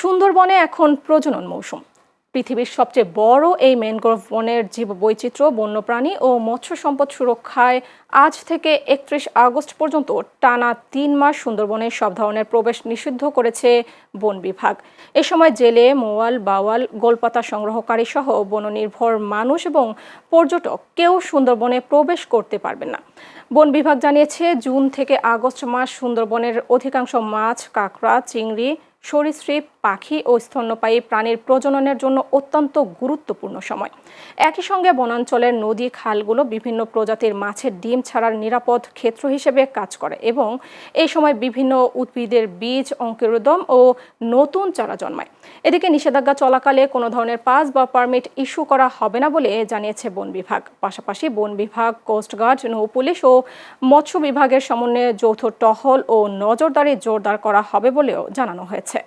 সুন্দরবনে এখন প্রজনন মৌসুম। পৃথিবীর সবচেয়ে বড় এই ম্যানগ্রোভ বনের জীববৈচিত্র্য, বন্যপ্রাণী ও মৎস্য সম্পদ সুরক্ষায় আজ থেকে ৩১ আগস্ট পর্যন্ত টানা ৩ মাস সুন্দরবনে সব ধরনের প্রবেশ নিষিদ্ধ করেছে বন বিভাগ। এ সময় জেলে, মৌয়াল, বাওয়াল, গোলপাতা সংগ্রহকারী সহ বননির্ভর মানুষ এবং পর্যটক কেউ সুন্দরবনে প্রবেশ করতে পারবেন না। বন বিভাগ জানিয়েছে, জুন থেকে আগস্ট মাস সুন্দরবনের অধিকাংশ মাছ, কাঁকড়া, চিংড়ি, সরীসৃপ, পাখি ও স্তন্যপায়ী প্রাণীর প্রজননের জন্য অত্যন্ত গুরুত্বপূর্ণ সময়। একই সঙ্গে বনাঞ্চলের নদী, খালগুলো বিভিন্ন প্রজাতির মাছের ডিম ছাড়ার নিরাপদ ক্ষেত্র হিসেবে কাজ করে এবং এই সময় বিভিন্ন উদ্ভিদের বীজ, অঙ্কুরোদ্গম ও নতুন চারা জন্মায়। এদিকে নিষেধাজ্ঞা চলাকালে কোনো ধরনের পাস বা পারমিট ইস্যু করা হবে না বলে জানিয়েছে বন বিভাগ। পাশাপাশি বন বিভাগ, কোস্টগার্ড, নৌপুলিশ ও মৎস্য বিভাগের সমন্বয়ে যৌথ টহল ও নজরদারি জোরদার করা হবে বলেও জানানো হয়েছে।